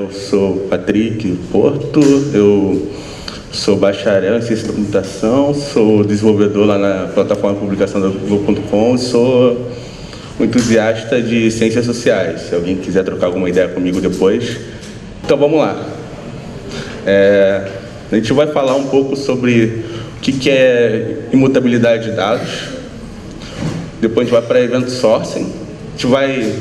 Eu sou Patrick Porto, eu sou bacharel em ciência da computação, sou desenvolvedor lá na plataforma de publicação da Google.com e sou um entusiasta de ciências sociais. Se alguém quiser trocar alguma ideia comigo depois. Então vamos lá. A gente vai falar um pouco sobre o que é imutabilidade de dados. Depois a gente vai para event sourcing. A gente vai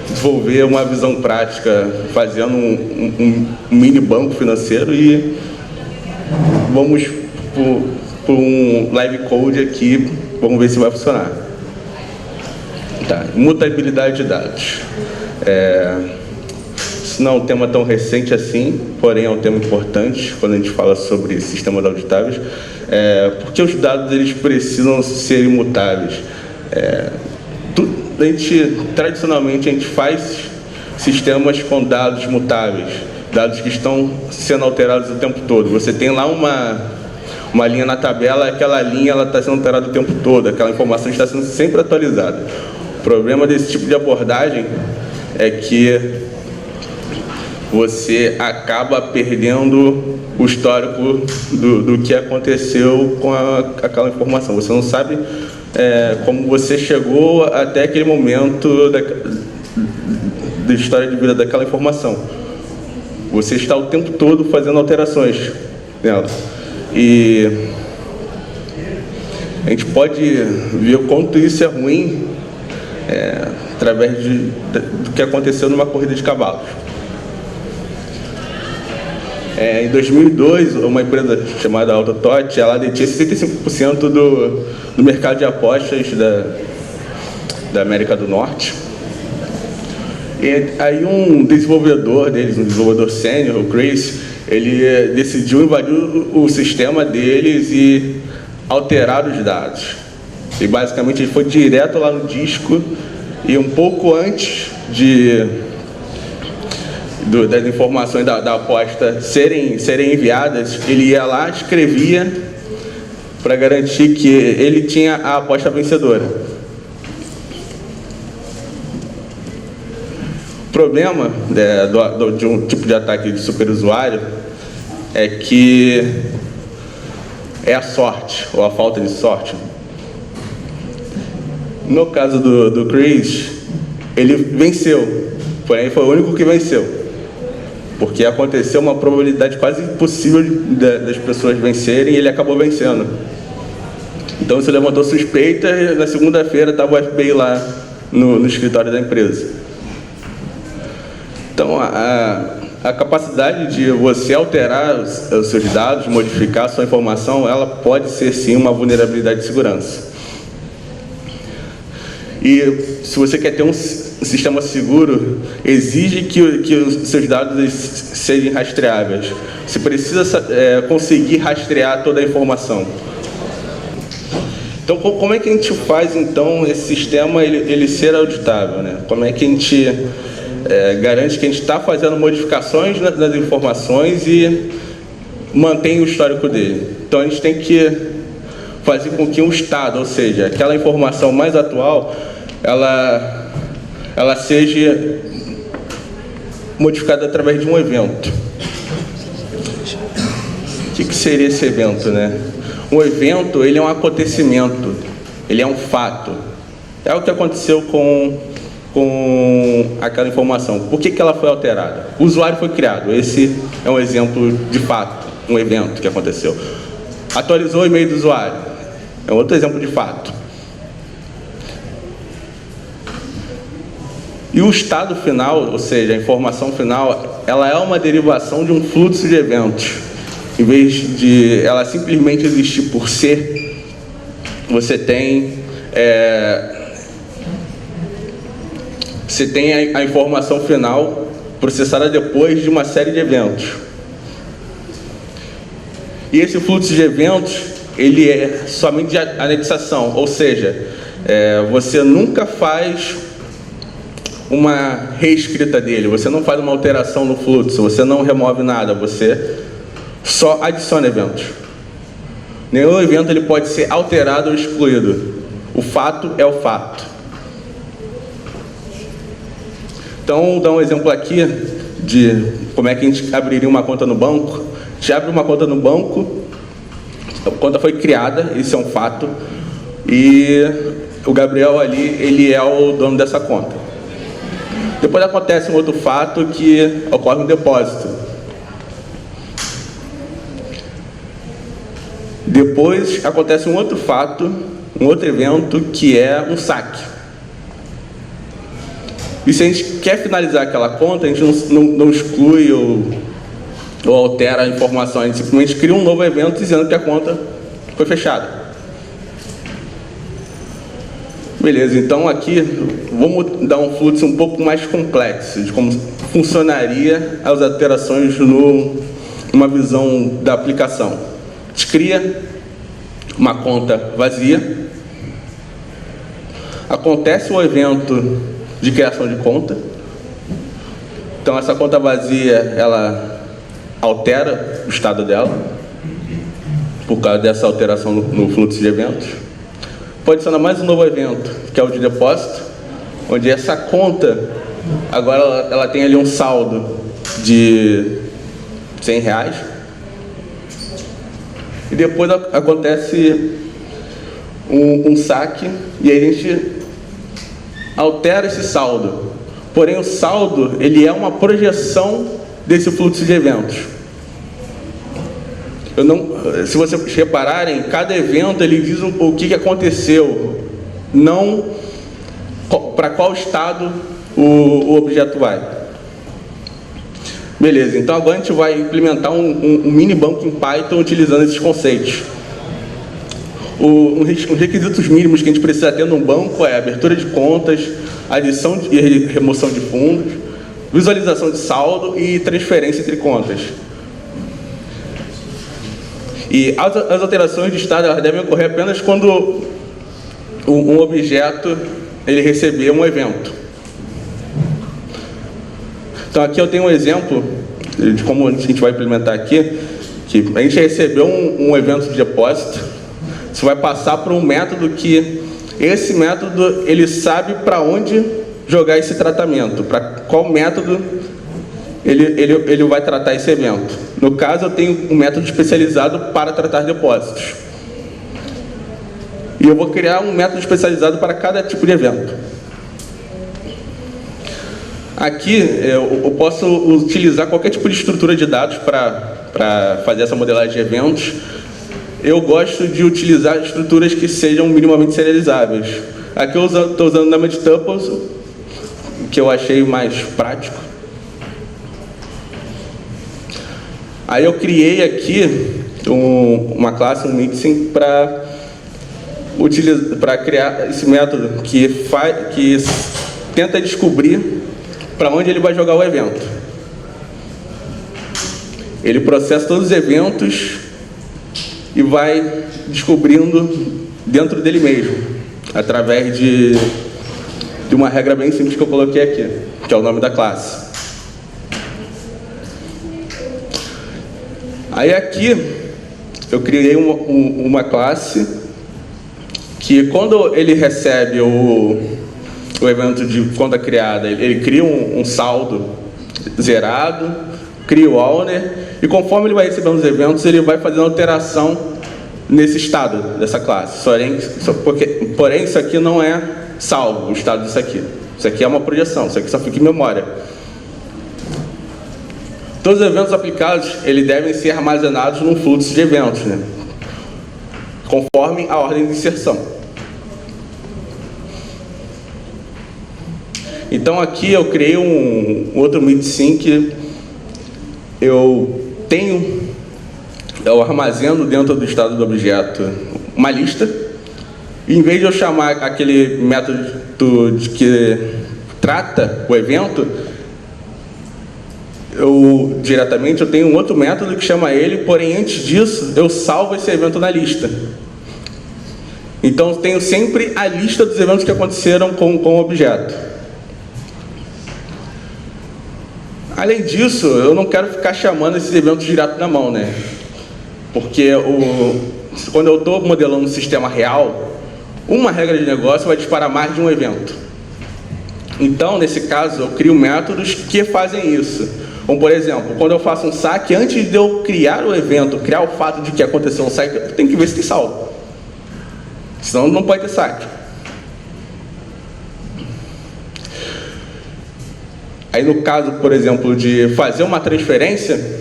desenvolver uma visão prática fazendo um mini banco financeiro e vamos por um live code aqui, vamos ver se vai funcionar. Tá, imutabilidade de dados. Isso não é um tema tão recente assim, porém é um tema importante quando a gente fala sobre sistemas auditáveis, porque os dados eles precisam ser imutáveis. Tradicionalmente a gente faz sistemas com dados mutáveis, dados que estão sendo alterados o tempo todo. Você tem lá uma linha na tabela, aquela linha está sendo alterada o tempo todo, aquela informação está sendo sempre atualizada. O problema desse tipo de abordagem é que você acaba perdendo o histórico do que aconteceu com aquela informação. Você não sabe como você chegou até aquele momento da história de vida daquela informação. Você está o tempo todo fazendo alterações nela. E a gente pode ver o quanto isso é ruim através do que aconteceu numa corrida de cavalos. Em 2002, uma empresa chamada Autotot, ela detinha 65% do mercado de apostas da América do Norte. E aí um desenvolvedor deles, um desenvolvedor sênior, o Chris, ele decidiu invadir o sistema deles e alterar os dados. E basicamente ele foi direto lá no disco e um pouco antes das informações da aposta serem enviadas, ele ia lá, escrevia para garantir que ele tinha a aposta vencedora. O problema de um tipo de ataque de superusuário é que é a sorte, ou a falta de sorte. No caso do Chris, ele venceu, porém foi o único que venceu. Porque aconteceu uma probabilidade quase impossível das pessoas vencerem e ele acabou vencendo. Então isso levantou suspeita e na segunda-feira estava o FBI lá no escritório da empresa. Então a capacidade de você alterar os seus dados, modificar a sua informação, ela pode ser sim uma vulnerabilidade de segurança. E se você quer ter um sistema seguro, exige que os seus dados sejam rastreáveis. Você precisa conseguir rastrear toda a informação. Então, como é que a gente faz, então, esse sistema ele ser auditável, né? Como é que a gente garante que a gente está fazendo modificações nas informações e mantém o histórico dele? Então, a gente tem que fazer com que um estado, ou seja, aquela informação mais atual, ela seja modificada através de um evento. O que seria esse evento, né? Um evento, ele é um acontecimento, ele é um fato. É o que aconteceu com aquela informação. Por que ela foi alterada? O usuário foi criado. Esse é um exemplo de fato, um evento que aconteceu. Atualizou o e-mail do usuário. É outro exemplo de fato. E o estado final, ou seja, a informação final, ela é uma derivação de um fluxo de eventos. Em vez de ela simplesmente existir por ser, você tem a informação final processada depois de uma série de eventos. E esse fluxo de eventos, ele é somente de anexação, ou seja, você nunca faz uma reescrita dele, você não faz uma alteração no fluxo, você não remove nada, você só adiciona eventos. Nenhum evento ele pode ser alterado ou excluído. O fato é o fato. Então, vou dar um exemplo aqui de como é que a gente abriria uma conta no banco. A gente abre uma conta no banco, a conta foi criada, isso é um fato, e o Gabriel ali, ele é o dono dessa conta. Depois acontece um outro fato que ocorre um depósito. Depois acontece um outro fato, um outro evento, que é um saque. E se a gente quer finalizar aquela conta, a gente não exclui ou altera a informação, a gente simplesmente cria um novo evento dizendo que a conta foi fechada. Beleza, então aqui vamos dar um fluxo um pouco mais complexo de como funcionaria as alterações numa visão da aplicação. A gente cria uma conta vazia, acontece um evento de criação de conta, então essa conta vazia, ela altera o estado dela, por causa dessa alteração no fluxo de eventos. Pode adicionar mais um novo evento, que é o de depósito, onde essa conta, agora ela tem ali um saldo de R$100, e depois acontece um saque, e aí a gente altera esse saldo. Porém, o saldo, ele é uma projeção desse fluxo de eventos. Se vocês repararem, cada evento ele diz o que aconteceu, não para qual estado o objeto vai. Beleza, então agora a gente vai implementar um mini banco em Python utilizando esses conceitos. Os requisitos mínimos que a gente precisa ter num banco é abertura de contas, adição e remoção de fundos, visualização de saldo e transferência entre contas. E as alterações de estado elas devem ocorrer apenas quando um objeto ele receber um evento. Então aqui eu tenho um exemplo de como a gente vai implementar aqui, que a gente recebeu um evento de depósito, você vai passar por um método que esse método ele sabe para onde jogar esse tratamento, para qual método ele vai tratar esse evento. No caso, eu tenho um método especializado para tratar depósitos. E eu vou criar um método especializado para cada tipo de evento. Aqui, eu posso utilizar qualquer tipo de estrutura de dados para fazer essa modelagem de eventos. Eu gosto de utilizar estruturas que sejam minimamente serializáveis. Aqui eu estou usando o Number Tuples, que eu achei mais prático. Aí eu criei aqui uma classe, um mixing, para criar esse método que tenta descobrir para onde ele vai jogar o evento. Ele processa todos os eventos e vai descobrindo dentro dele mesmo, através de uma regra bem simples que eu coloquei aqui, que é o nome da classe. Aí aqui eu criei uma classe que quando ele recebe o evento de conta criada, ele cria um saldo zerado, cria o owner, e conforme ele vai recebendo os eventos, ele vai fazendo alteração nesse estado dessa classe. Porém, isso aqui não é salvo, o estado disso aqui. Isso aqui é uma projeção, isso aqui só fica em memória. Todos os eventos aplicados, eles devem ser armazenados num fluxo de eventos, né? Conforme a ordem de inserção. Então aqui eu criei um outro mid-sync que eu armazeno dentro do estado do objeto uma lista, e em vez de eu chamar aquele método que trata o evento, diretamente eu tenho um outro método que chama ele, porém antes disso eu salvo esse evento na lista. Então eu tenho sempre a lista dos eventos que aconteceram com o objeto. Além disso, eu não quero ficar chamando esses eventos direto na mão, né? Porque quando eu estou modelando um sistema real, uma regra de negócio vai disparar mais de um evento. Então, nesse caso, eu crio métodos que fazem isso. Como, por exemplo, quando eu faço um saque, antes de eu criar o evento, criar o fato de que aconteceu um saque, eu tenho que ver se tem saldo. Senão não pode ter saque. Aí no caso, por exemplo, de fazer uma transferência,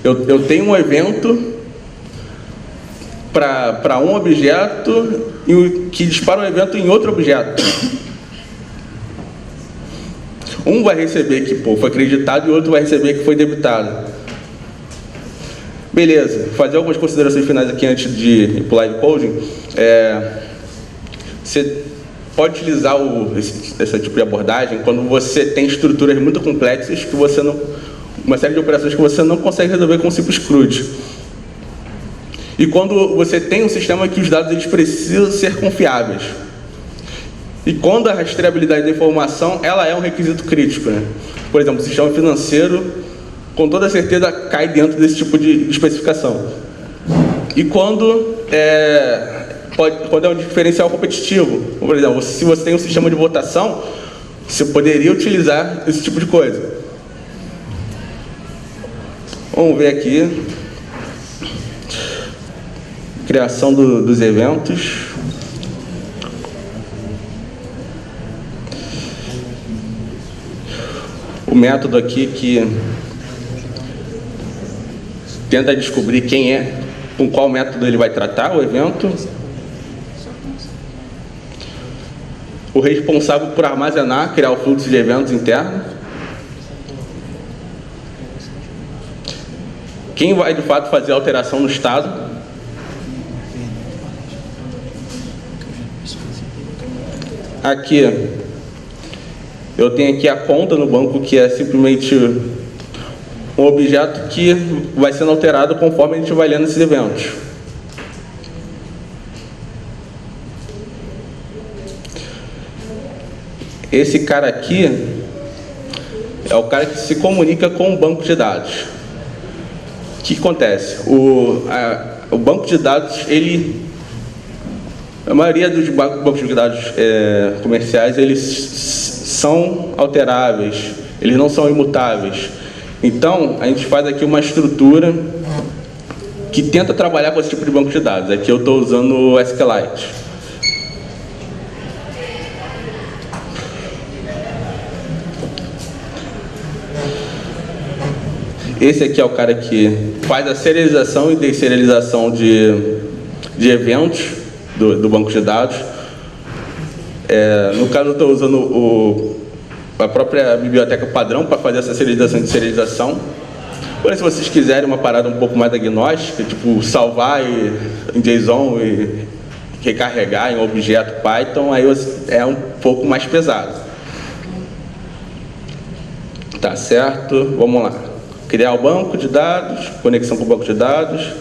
eu tenho um evento para um objeto que dispara um evento em outro objeto. Um vai receber que foi acreditado e o outro vai receber que foi debitado. Beleza, fazer algumas considerações finais aqui antes de ir para o live coding. Você pode utilizar esse tipo de abordagem quando você tem estruturas muito complexas que você não, uma série de operações que você não consegue resolver com um simples CRUD. E quando você tem um sistema que os dados eles precisam ser confiáveis. E quando a rastreabilidade da informação, ela é um requisito crítico, né? Por exemplo, o sistema financeiro, com toda certeza, cai dentro desse tipo de especificação. E quando é um diferencial competitivo, por exemplo, se você tem um sistema de votação, você poderia utilizar esse tipo de coisa. Vamos ver aqui. Criação dos eventos. O método aqui que tenta descobrir quem é, com qual método ele vai tratar o evento. O responsável por armazenar, criar o fluxo de eventos interno. Quem vai de fato fazer a alteração no estado. Aqui eu tenho aqui a conta no banco, que é simplesmente um objeto que vai sendo alterado conforme a gente vai lendo esses eventos. Esse cara aqui é o cara que se comunica com o banco de dados. O que acontece? O banco de dados, a maioria dos bancos de dados comerciais, eles são alteráveis, eles não são imutáveis. Então, a gente faz aqui uma estrutura que tenta trabalhar com esse tipo de banco de dados. Aqui eu estou usando o SQLite. Esse aqui é o cara que faz a serialização e deserialização de eventos do banco de dados. No caso, eu estou usando a própria biblioteca padrão para fazer essa serialização e deserialização. Porém, se vocês quiserem uma parada um pouco mais agnóstica, tipo salvar em JSON e recarregar em objeto Python, aí é um pouco mais pesado. Tá certo? Vamos lá. Criar o banco de dados, conexão com o banco de dados.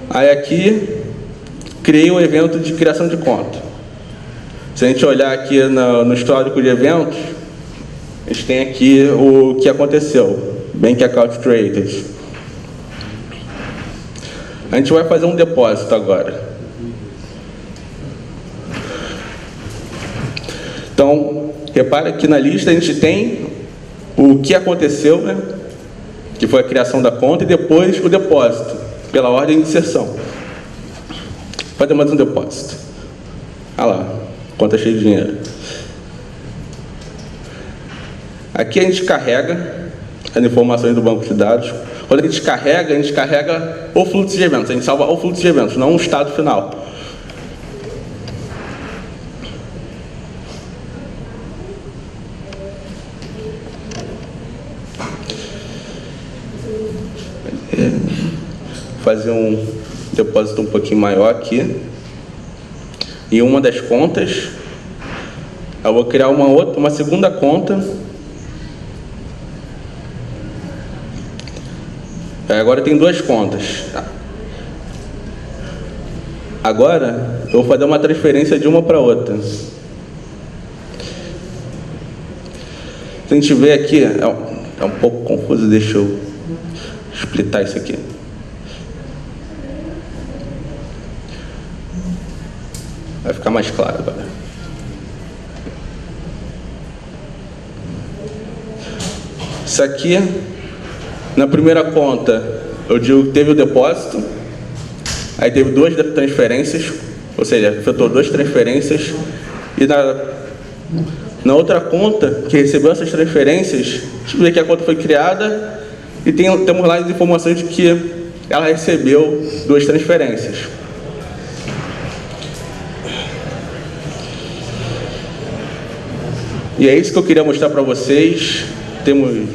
Aí aqui, criei um evento de criação de conta. Se a gente olhar aqui no histórico de eventos, a gente tem aqui o que aconteceu. Bank Account Created. A gente vai fazer um depósito agora. Então, repara que na lista a gente tem o que aconteceu, né? Que foi a criação da conta, e depois o depósito, pela ordem de inserção. Vou fazer mais um depósito. Olha lá, conta cheia de dinheiro. Aqui a gente carrega as informações do banco de dados. Quando a gente carrega o fluxo de eventos. A gente salva o fluxo de eventos, não o estado final. Fazer um depósito um pouquinho maior aqui. E uma das contas, eu vou criar uma segunda conta. Agora tem duas contas. Agora eu vou fazer uma transferência de uma para outra. Se a gente ver aqui, é um pouco confuso, deixa eu explicar isso aqui. Vai ficar mais claro agora. Isso aqui, na primeira conta, eu digo que teve o depósito, aí teve 2 transferências, ou seja, efetuou 2 transferências, e na outra conta, que recebeu essas transferências, a gente vê que a conta foi criada e temos lá as informações de que ela recebeu 2 transferências. E é isso que eu queria mostrar para vocês. Temos